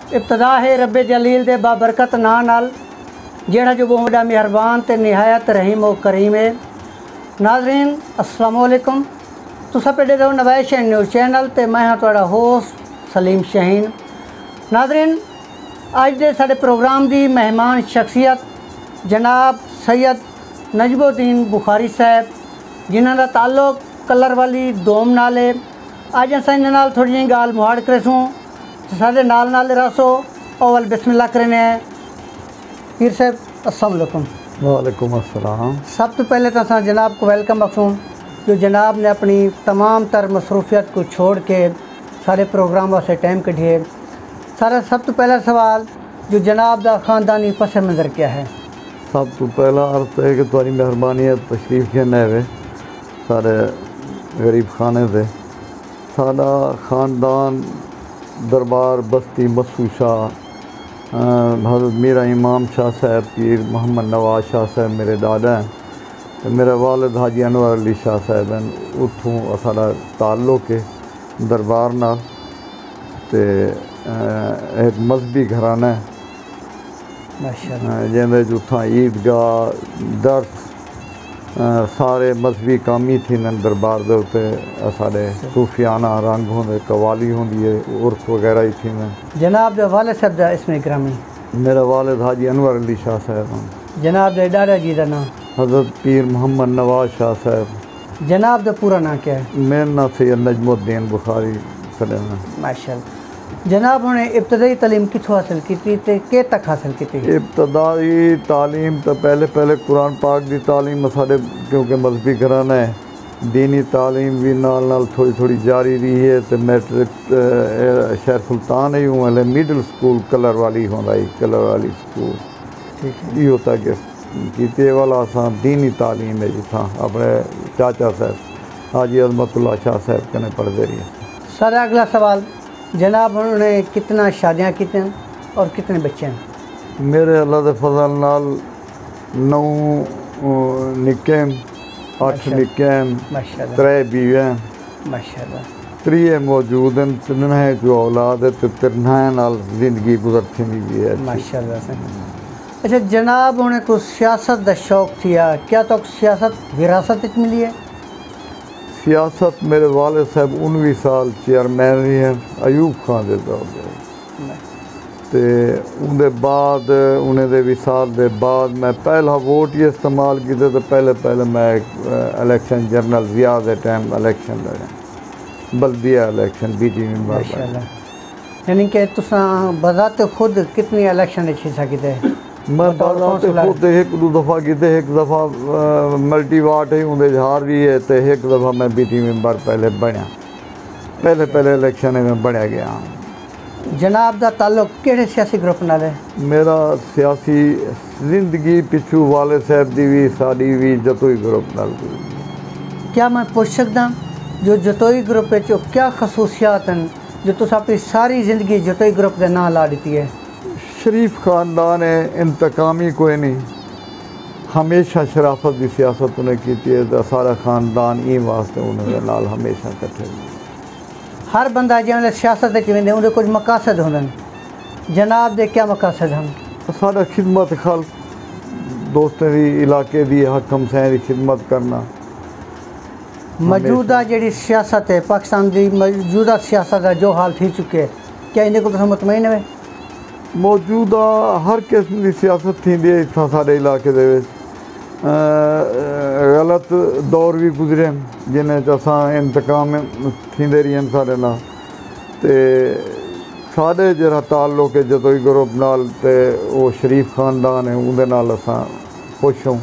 इब्तदा है रब्बे जलील दे बाबरकत नां नाल जेड़ा जो बहुत बड़ा मेहरबान ते निहायत रहीम और करीम है। नाज़रीन अस्सलाम वालेकुम, तुसा पेडे दो नवाज़ शाहीन न्यूज़ चैनल ते मैं हाँ तुहाड़ा होस्ट सलीम शाहीन। नाज़रीन अज दे साडे प्रोग्राम दी मेहमान शख्सियत जनाब सैयद नजमुद्दीन बुखारी साहब, जिन्हां दा ताल्लुक कलर वाली दोम नाल है। अज असां इन्हां नाल थोड़ी जी गाल मुहाड़ करेसूँ, साडे नाल नाल रसो। अवल बिस्मिल्लाह करने पीर साहब अस्सलाम वालेकुम। वालेकुम अस्सलाम। सब तो पहले तो असां जनाब को वेलकम बख्शूँ जो जनाब ने अपनी तमाम तर मसरूफियत को छोड़ के सारे प्रोग्राम से टाइम कढ़िए। सारा सब तो पहला सवाल जो जनाब का ख़ानदानी पस मंज़र क्या है? सब तो पहला अर्थ है कि तुम्हारी मेहरबानी है तशरीफ़ के नए सारे गरीब खाने से सारा ख़ानदान दरबार बस्ती मसूशा हज़रत मीरा इमाम शाह साहब पीर मोहम्मद नवाज शाह साहब मेरे दादा हैं, तो मेरे वालिद हाजी अनवर अली शाह साहब हैं। उत्थों सारा ताल्लुक है दरबार नाल ते एक मजहबी घराना है जिंदे उत्थां ईदगाह दर्स सारे मजहबी काम ही थी दरबार दे उत्ते सारे सूफियाना रंग होंदे कवाली होंदी है उर्स वगैरह ही थी। जनाब दे वालिद साहब दा इसमें ग्रामी? मेरा वालिद हाजी अनवर अली शाह साहब हैं। जनाब दे दादा जी दा नाम? हज़रत पीर मोहम्मद नवाज शाह साहब। जनाब दा पूरा नाम क्या है? मेरा नाम सैयद नजमुद्दीन बुखारी सलेम। माशाअल्लाह। जनाब ने इब्तदाई तालीम कितों हासिल की ते के तक हासिल की? इब्तदाई तालीम तो पहले कुरान पाक की तालीम साढ़े क्योंकि मजहबी घराना है, दीनी तालीम भी नाल थोड़ी थोड़ी जारी रही है। तो मैट्रिक शहर सुल्तान ही हूँ हले मिडल स्कूल कलर वाली स्कूल यो तक की वाला असा दीनी तालीम है जिथा अपने चाचा साहब हाजी अजमतुल्लाह शाह साहब कने पढ़ते रही। सारा अगला सवाल जनाब उन्होंने कितना शादियाँ की और कितने बच्चे हैं? मेरे अल्लाह के फजल नाल 9 निक्के 8 निक्के 3 बीवे माशाअल्लाह। 3 मौजूद हैं, 3 जो औलाद है तो 3 नाल जिंदगी गुजरती भी है माशाअल्लाह। अच्छा जनाब उन्हें कुछ सियासत का शौक थिया, क्या तो सियासत विरासत मिली है? सियासत मेरे वालिद साहब 19 साल चेयरमैन रही हैं अयूब खान के तौर पर। तो उनके बाद उन्हें दे विसाल के बाद मैं पहला वोट ही इस्तेमाल किया। तो पहले मैं इलेक्शन जनरल जिया के टाइम इलेक्शन लड़ा बल्दिया इलेक्शन बीटी मेंबर। यानी कि तुसा बजाते खुद कितनी इलेक्शन हिस्सा किते? मैं बजाते खुद 1-2 दफ़ा किते, एक दफ़ा मल्टी वार्ड ही उनके हार भी है तो एक दफ़ा मैं बीटी मेंबर पहले बनया। पहले इलेक्शन में बनया गया। जनाब का ताल्लुक किहड़े सियासी ग्रुप नाल है? मेरा सियासी जिंदगी पिछू वाले साहब की भी साड़ी भी जतोई ग्रुप नाल। क्या मैं पूछ सकदा जो जतोई ग्रुप क्या खसूसियात हैं जो तुस अपनी सारी जिंदगी जतोई ग्रुप के नाम ला दी है? शरीफ ख़ानदान है, इंतकामी कोई नहीं, हमेशा शराफत की सियासत उन्हें की है। सारा ख़ानदान ई वास्ते उन्होंने नाल हमेशा कट्ठे। हर बंदा जो सियासत वेंदे उनके कुछ मकासद होंगे, जनाब दे क्या मकासद हैं? सारा खिदमत खाल दोस्तों की इलाके की हक हमसाए की खिदमत करना। मौजूदा जी सियासत है पाकिस्तान की मौजूदा सियासत का जो हाल थी चुके है, क्या इन्हें को तो मुतमईन है? मौजूदा हर किस्म की सियासत थी इतना सारे इलाके दे गलत दौर भी गुजरे जिन्हें असा इंतकाम थींदे रही सारे नाल। ते साढ़े जरा ताल्लुक है जतोई ग्रुप नाल ते वो शरीफ ख़ानदान है उनके नाल असा खुश हूँ।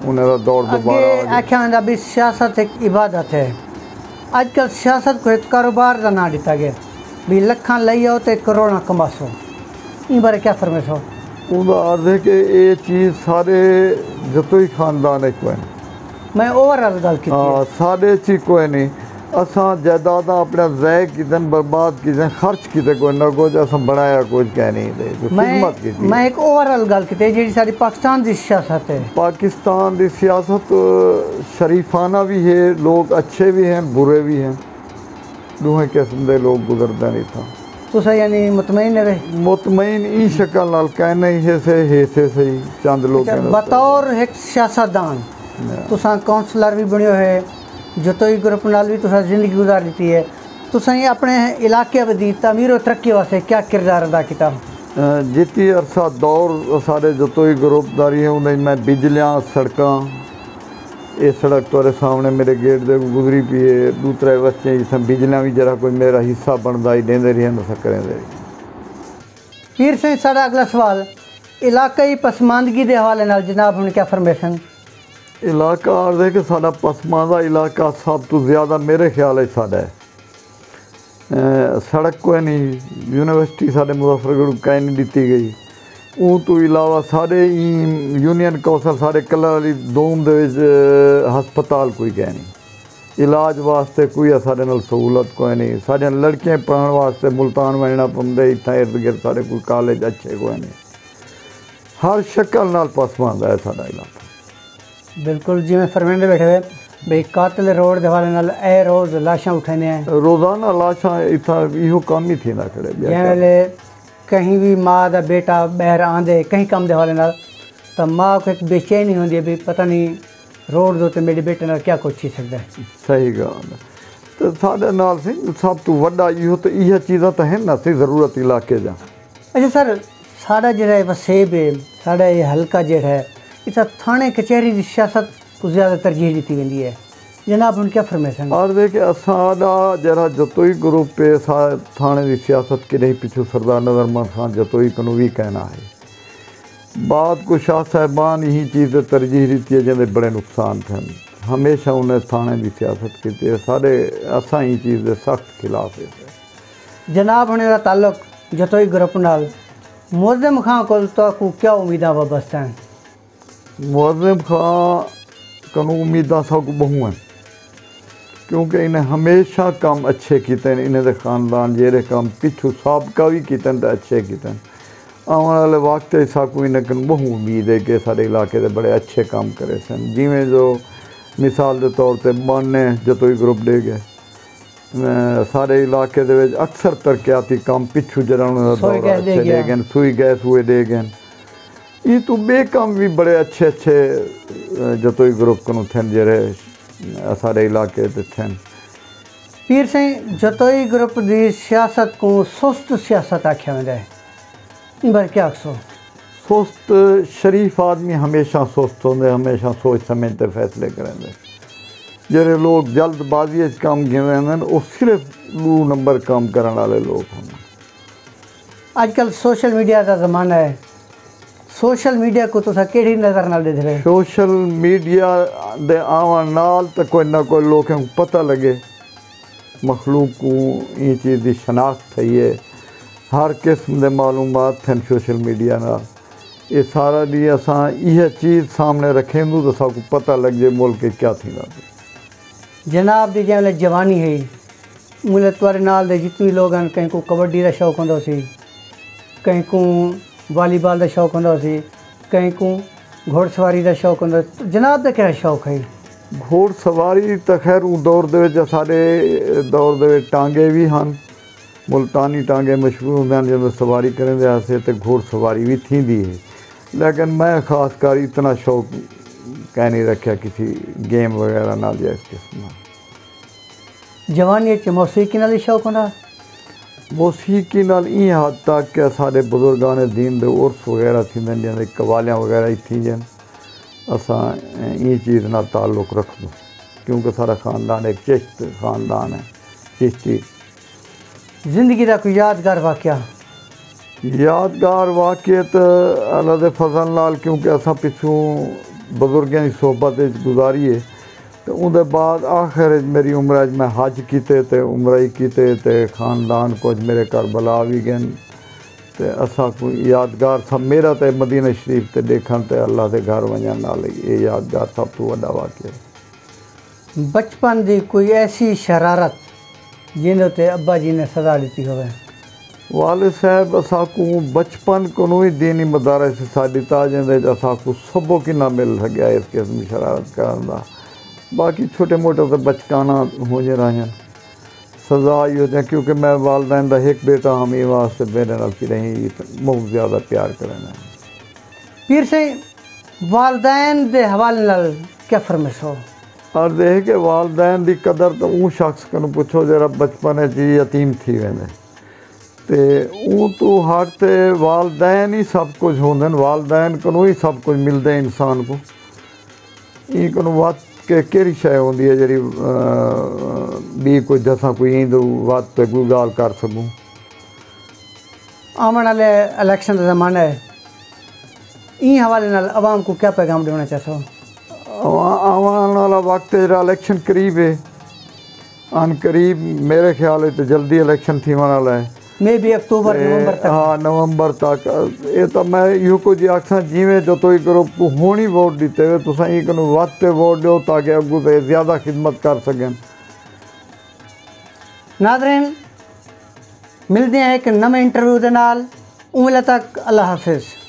उन्हें दौर दोबारा आख्या भी सियासत एक इबादत है। अजकल सियासत को एक कारोबार का नाम दिता गया भी लखा लाई आओ तो करोड़ा कमासो, इन बारे क्या फरमाइश हो? उनका अर्थ है कि ये चीज़ सारे जतोई ख़ानदान है कोई। मैं ओवरऑल गल की साढ़े ची कोई नहीं। असा जायदाद अपना ज़ाय कितन बर्बाद कितन खर्च किते कोई ना कुछ असा बनाया कुछ कह नहीं दे। मैं एक ओवरऑल गल की जी सारी पाकिस्तान की सियासत है। पाकिस्तान की सियासत शरीफाना भी है, लोग अच्छे भी हैं बुरे भी हैं, दोहें किस्म के लोग गुजरते नहीं था। तुसा यानी मुतमईन है वे? मुतमईन ई शक्ल नाल कहना ही से सही चंद लोग अच्छा, बतौर एक सियासतदान तुसा काउंसलर भी बनियो है, जतोई ग्रुप नाल भी तुसा जिंदगी गुजार दी है, तुसा ये अपने इलाके दी तमीर और तरक्की वास्ते क्या किरदार अदा किया? जितनी अरसा दौर सारे जतोई ग्रुपदारी है उन्हें मैं बिजलियाँ सड़कों, ये सड़क तुम्हारे सामने मेरे गेट दे गुजरी पी है, दूसरे बच्चे जिसमें बिजलियाँ भी जरा कोई मेरा हिस्सा बनता ही देंदे रही न करें दे। पीर सिंह साड़ा अगला सवाल इलाकाई पसमानदगी के हवाले नाल जनाब हुण क्या फरमेशन? इलाका अर्ज है कि साड़ा पसमानदा इलाका सब तो ज़्यादा मेरे ख्याल है साड़ा है। सड़क कोई नहीं, यूनिवर्सिटी साढ़े मुजफ्फरगढ़ कहीं नहीं दी गई, वो तो इलावा साढ़े यूनियन कौंसल साढ़े कलर वाली दोम दे हस्पताल कोई कह नहीं, इलाज वास्ते कोई साढ़े नाल सहूलत कोई नहीं, साढ़ियां लड़कियां पढ़ने वास्ते मुल्तान वजना पौंदे, इतना इर्द गिर्द साढ़े कोई कॉलेज अच्छे कोई नहीं, हर शक्ल नाल पसमानदा है साढ़ा इलाका। बिल्कुल जिवें फरमांदे बैठे हुए भाई कातिल रोड के हवाले नाल ए रोज़ लाशां उठाने हैं, रोज़ाना लाशां इतना इहो काम ही थी ना खड़े जैसे कहीं भी माँ का बेटा बहर आंदे कहीं कम के हवाले नाल तो माँ को एक बेचैनी होंदी है भी पता नहीं रोड दो ते मेरे बेटे नाल क्या कुछ थी सकता है। सही गल तो साढ़े नाल सी सब तो वड्डा इहो तो यह चीज़ां तो हैं ना सी ज़रूरत इलाके जा। अच्छा सर साड़ा जो वसेब है साड़ा ये हल्का जो है इस थाने कचहरी की सियासत को ज़्यादा तरजीह दी वेंदी है, जनाब हुण क्या फरमेशन? और देखिए असाड़ा जरा जतोई ग्रुप पे थाने की सियासत के नहीं पिछू सरदार नज़रमंद खान जतोई कनू भी कहना है, बाद को शाह साहबान यही चीज़ तरजीह दी है जिन्हें बड़े नुकसान थे, हमेशा उन्हें थाने की सियासत की है, सारे असा ही चीज़ के सख्त खिलाफ है। जनाब हुण ताल्लुक जतोई ग्रुप नाल मुअज़्ज़म खां को क्या उम्मीदां वाबस्ता हैं? मुअज़्ज़म खां कनू उम्मीदां सब बहु हैं, क्योंकि इन्हें हमेशा काम अच्छे किए, इन्हें ख़ानदान जेरे काम पिछू सबका भी किए अच्छे किए, आने वाले वक्त साकू इन्हें कन बहु उम्मीद है कि सारे इलाके के बड़े अच्छे काम करे सन, जिमें जो मिसाल के तौर पर माने जतोई ग्रुप दे गए सारे इलाके दे अक्सर तरक्याती काम पिछू जरा दे गए, सुई गैस हुए दे गए, ये तो बे काम भी बड़े अच्छे अच्छे जतोई ग्रुप को थे जरे सारे इलाके थे। पीर सिंह जतोई ग्रुप की सियासत को सुस्त सियासत आख्या वेंदा है, इन बारे क्या आखो? सुस्त शरीफ आदमी हमेशा सुस्त होंगे, हमेशा सोच समझते फैसले करेंगे, जरे लोग जल्दबाजी काम गिवेंदे वो सिर्फ 2 नंबर काम करने वाले लोग होंगे। आजकल सोशल मीडिया का ज़माना है, सोशल मीडिया को तुसा केड़ी नज़र नाल देख रहे? सोशल मीडिया दे आवन नाल तो कोई ना कोई लोगों को पता लगे, मखलूक को ये चीज़ की शनाख्त है, हर किस्म के मालूमात हैं सोशल मीडिया नाल, ये सारा दी असा यह चीज़ सामने रखें तो सबको पता लग जाए मुल्क के क्या थी। जनाब दी जैसे जवानी है मुझे तुआरे नाल दे जितने लोग हैं, कहीं को कबड्डी का शौक होंदा सी, कहीं को वालीबॉल का शौक होंदा सी, कहीं को घोड़सवारी का शौक होंदा, जनाब का क्या शौक है? घोड़सवारी तो खैर दौर दे सारे दौर दे टांगे भी हैं, मुल्तानी टांगे मशहूर होंगे जब सवारी करें ऐसे तो घोड़सवारी भी थी दी है, लेकिन मैं खास कर इतना शौक कह नहीं रखा किसी गेम वगैरह ना या इस किस्म। जवानी मौसीकी नाल शौक होंदा? मौसीकी नाल इं हद तक कि सारे बुजुर्गान दीन दे उर्स वगैरह थी जैसे कवालियाँ वगैरह थी जन असा ये चीज़ ना ताल्लुक़ रख दो, क्योंकि सारा ख़ानदान एक चिश्त ख़ानदान है, चिश्ती। ज़िंदगी का कोई यादगार वाक़या? यादगार वाक़े तो अल्लाह दे फजल नाल क्योंकि असा पिछू बुजुर्गों की सोहबत गुजारी है, तो उनके बाद आखिर मेरी उम्र मैं हज किते ते उम्र ही किते ते ख़ानदान कुछ मेरे करबला भी गए, तो असा को यादगार सब मेरा तो मदीना शरीफ ते देखन ते अल्लाह के घर वजन नाल ये यादगार सब तो बड़ा वाक़या। बचपन की कोई ऐसी शरारत जिन्हें अब्बा जी ने सजा दी हो? वालिद साहब असा को बचपन को ही दीनी मदारस साड़ी ताजें असा को सबक ही ना मिल सकिया इस किस्म शरारत करने का, बाकी छोटे मोटे तो बचकाना हो रहे हैं, सज़ा ही हो जाए, क्योंकि मैं वालदैन का एक बेटा हम ही वास्ते मेरे नाल फिर बहुत ज़्यादा प्यार करना। पीर से वालदैन दे हवाले नाल क्या फरमाइश हो? और देख के वालदैन की कदर तो वो शख्स को पुछो जरा बचपन जी यतीम थी वेंदे ते वो तो हर ते वालदैन ही सब कुछ होंदे, वालदैन को ही सब कुछ मिलता है इंसान को। ई को वत के केड़ी शय होंदी है जी भी कुछ जैसा कोई ईंद वत कोई गाल कर सकूँ। आने वाले इलेक्शन का ज़माना है, ई हवाले नाल आवाम को क्या पैगाम देना चाहते हो? आने वाला वक्त जरा इलेक्शन करीब है, अन करीब मेरे ख्याल है तो जल्दी इलेक्शन थी वाला है, मे भी अक्टूबर नवंबर तक। हाँ नवंबर तक। ये तो मैं यो कुछ आखसा जिमें जो तो करो होनी वोट दीते हुए तुसा ये कनो वत वोट दो ताकि अगू से ज़्यादा खिदमत कर सकें। नाज़रीन मिलते हैं एक नवे इंटरव्यू के नाल, उम्मीद तक अल्लाह हाफिज़।